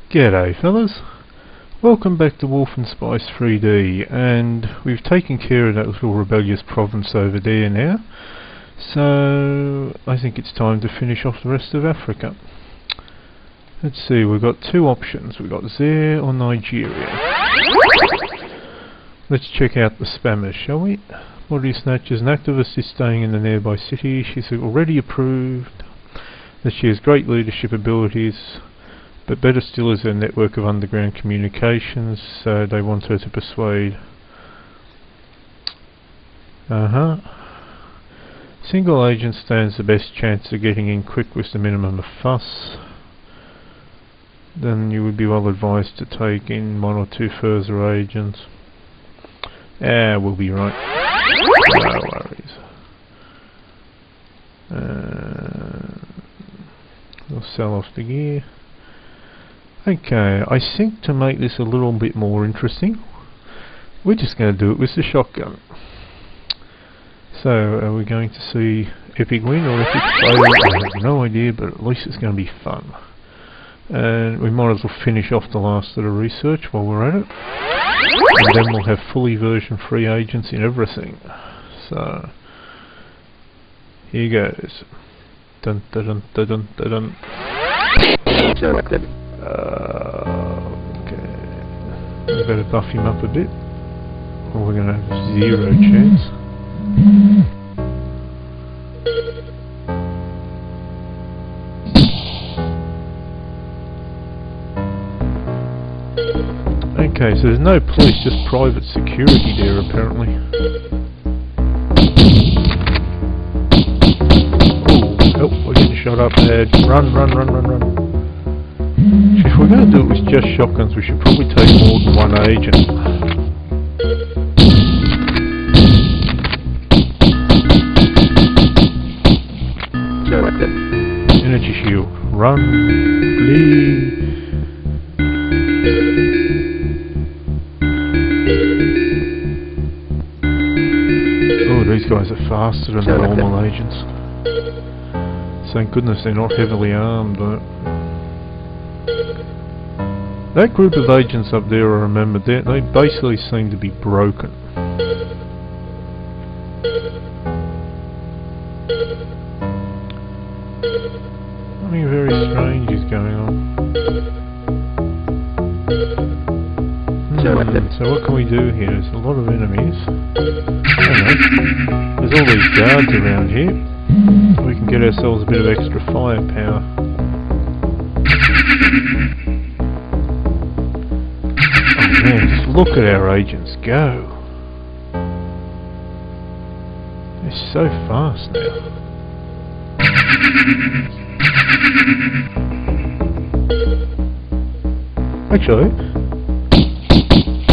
G'day fellas, welcome back to Wolf and Spice 3D, and we've taken care of that little rebellious province over there now, so I think it's time to finish off the rest of Africa. Let's see, we've got two options, we've got Zaire or Nigeria. Let's check out the spammers, shall we? Body Snatchers, an activist is staying in the nearby city. She's already approved that she has great leadership abilities, but better still is her network of underground communications, so they want her to persuade. Single agent stands the best chance of getting in quick with the minimum of fuss. Then you would be well advised to take in one or two further agents. We'll be right. No worries. We'll sell off the gear. Okay, I think to make this a little bit more interesting, we're just going to do it with the shotgun. So, are we going to see epic win or epic fail? I have no idea, but at least it's going to be fun. And we might as well finish off the last of the research while we're at it. And then we'll have fully version free agents in everything. So, here goes. Dun dun dun dun dun dun. Okay. We better buff him up a bit, or we're going to have zero chance. Okay, so there's no police, just private security there apparently. Oh, help, we're getting shot up there. Run, run, run, run, run. If we're going to do it with just shotguns, we should probably take more than one agent. Energy shield. Run. Flee. Oh, these guys are faster than the normal agents. Thank goodness they're not heavily armed, though. That group of agents up there, I remember, they basically seem to be broken. Something very strange is going on. So what can we do here? There's a lot of enemies. There's all these guards around here. We can get ourselves a bit of extra firepower. Man, just look at our agents go. They're so fast now. Actually,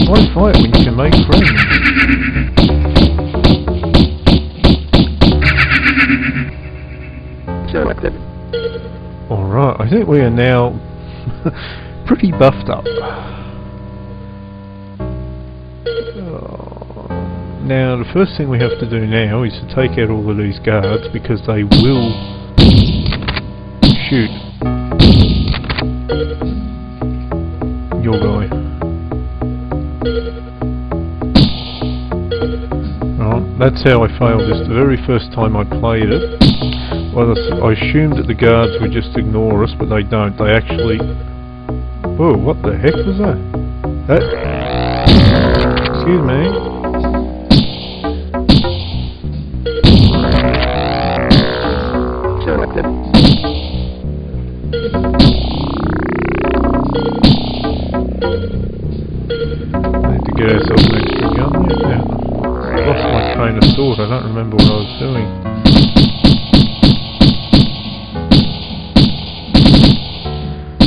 why fight when you can make friends? Alright, I think we are now pretty buffed up. Now the first thing we have to do now is to take out all of these guards, because they will shoot your guy. Right, that's how I failed this the very first time I played it. Well, I assumed that the guards would just ignore us, but they don't. They actually... Whoa, what the heck was that? Excuse me. Need to get ourselves an extra gun. I lost my train of thought, I don't remember what I was doing.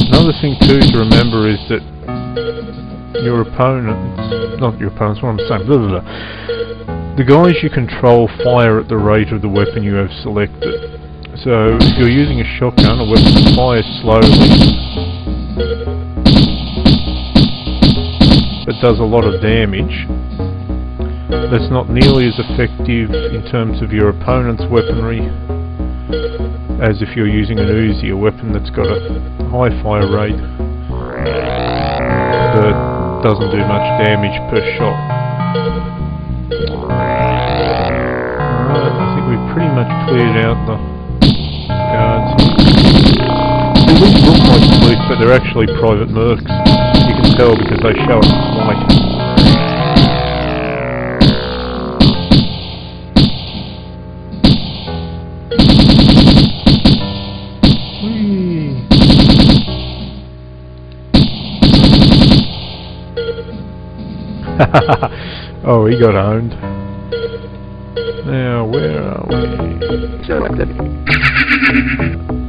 Another thing too to remember is that your opponents, not your opponents, what I'm saying, blah, blah, blah. The guys you control fire at the rate of the weapon you have selected. So if you're using a shotgun, a weapon that fires slowly but does a lot of damage, that's not nearly as effective in terms of your opponent's weaponry as if you're using an Uzi, a weapon that's got a high fire rate but doesn't do much damage per shot. Alright, I think we've pretty much cleared out the guards. These look like police, but they're actually private mercs. You can tell because they show up white. Oh, he got owned. Now, where are we?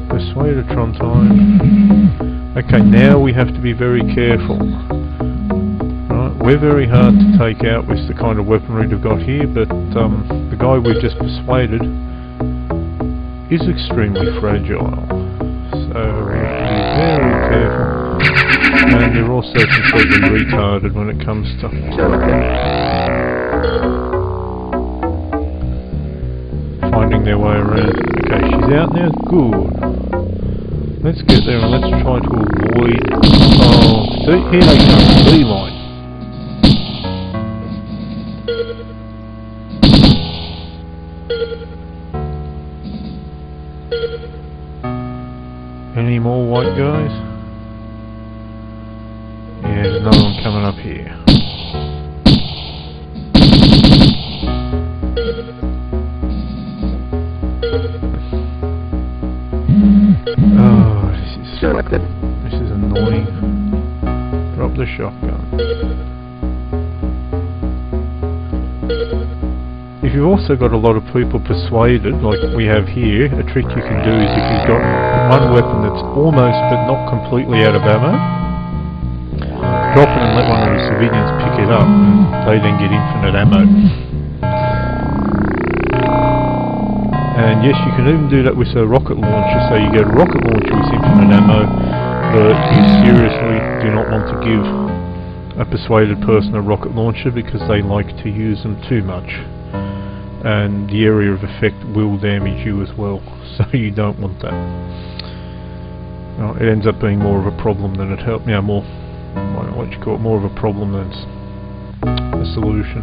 Persuadertron time. Okay, now we have to be very careful. Right, we're very hard to take out with the kind of weaponry we've got here, but the guy we've just persuaded is extremely fragile. So we have to be very careful. And they're also completely retarded when it comes to finding their way around. Okay, she's out now. Good. Let's get there and let's try to avoid... Oh, see, here they come. Beeline. Any more white guys? Yeah, there's another one coming up here. Oh, this is annoying. Drop the shotgun. If you've also got a lot of people persuaded, like we have here, a trick you can do is if you've got one weapon that's almost but not completely out of ammo, drop it and let one of the civilians pick it up, and they then get infinite ammo. And yes, you can even do that with a rocket launcher, so you get a rocket launcher with infinite ammo, but you seriously do not want to give a persuaded person a rocket launcher because they like to use them too much. And the area of effect will damage you as well, so you don't want that. Well, it ends up being more of a problem than it helps. Yeah, more... what you call it, more of a problem than a solution.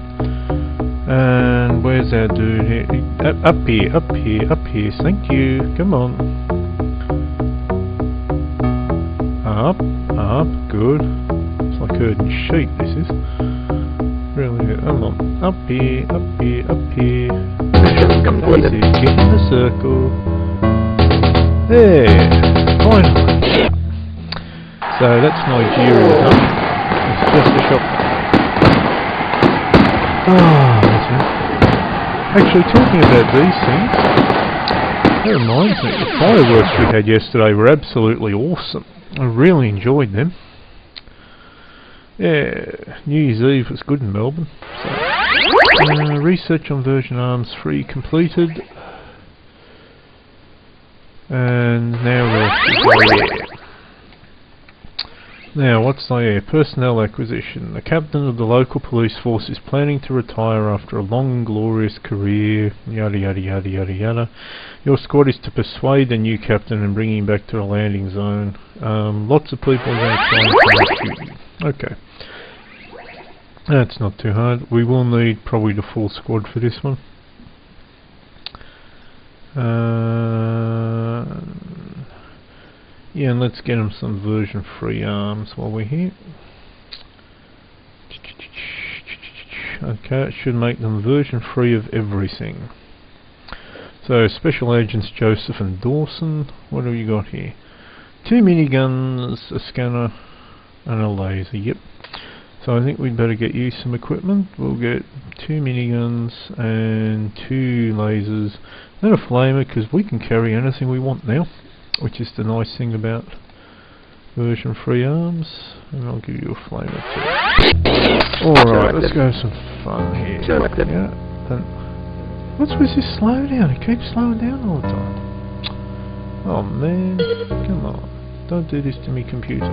And where's our dude here? Up here, up here, up here. Thank you. Come on. Up, up, good. It's like herding sheep, this is. Really good. Come on. Up here, up here, up here. Easy. Get in the circle. There. Finally. So that's Nigeria done. It's just a shop. Ah, that's it. Actually, talking about these things, that reminds me, the fireworks we had yesterday were absolutely awesome. I really enjoyed them. Yeah, New Year's Eve was good in Melbourne. So, research on version arms 3 completed. And now we're off to go. Now, what's there? Personnel acquisition. The captain of the local police force is planning to retire after a long and glorious career, yada yada yada yada yada. Your squad is to persuade the new captain and bring him back to the landing zone. Lots of people are going to try and shoot you. Okay. That's not too hard. We will need probably the full squad for this one. Yeah, and let's get them some version 3 arms while we're here. Okay, it should make them version 3 of everything. So, Special Agents Joseph and Dawson. What have you got here? 2 miniguns, a scanner, and a laser. Yep. So I think we'd better get you some equipment. We'll get 2 miniguns and 2 lasers and a flamer, because we can carry anything we want now, which is the nice thing about version 3 arms. And I'll give you a flamer too. Alright, let's go have some fun here. Yeah. What's with this slowdown? It keeps slowing down all the time. Oh man, come on. Don't do this to me, computer.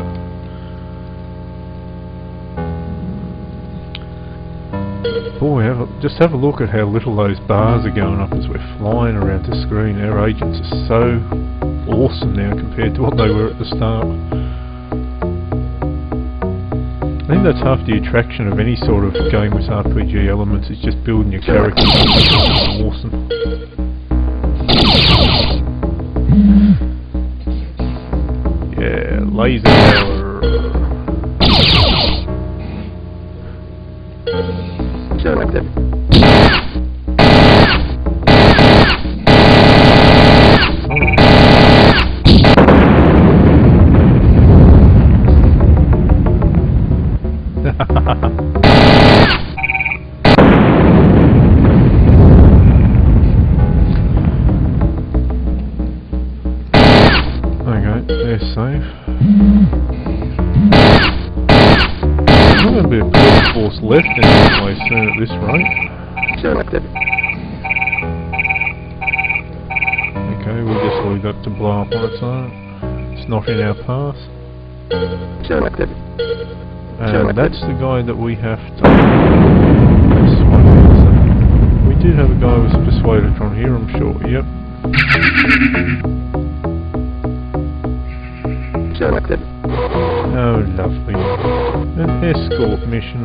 Boy, just have a look at how little those bars are going up as we're flying around the screen. Our agents are so awesome now compared to what they were at the start. think that's half the attraction of any sort of game with RPG elements, is just building your character. Awesome. Yeah, laser power. Selected. Okay, they're safe. There's not going to be a police force left in this place soon at this rate. Selected. Okay, we'll just leave that to blow up on its own. It's not in our path. Selected. And that's the guy that we have to persuade. So we did have a guy who was persuaded on here, I'm sure. Yep. Selected. Oh, lovely. An escort mission.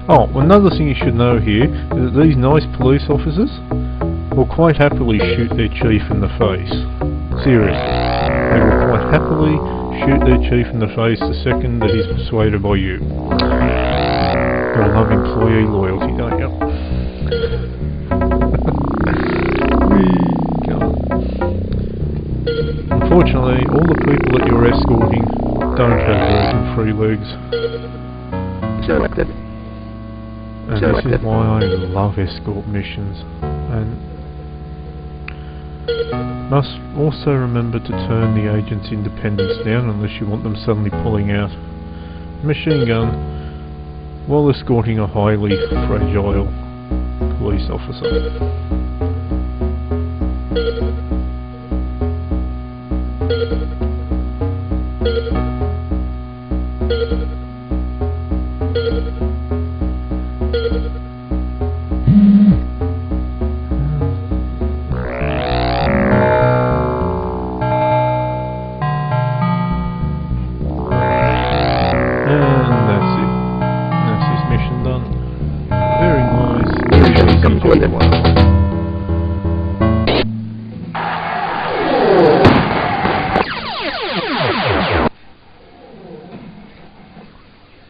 Oh, another thing you should know here is that these nice police officers will quite happily shoot their chief in the face. Seriously. They will quite happily shoot their chief in the face the second that he's persuaded by you. Gotta love employee loyalty, don't you? Unfortunately, all the people that you're escorting don't have broken free legs. Selected. And this is why I love escort missions. And must also remember to turn the agent's independence down unless you want them suddenly pulling out a machine gun while escorting a highly fragile police officer. Very nice. Mission completed.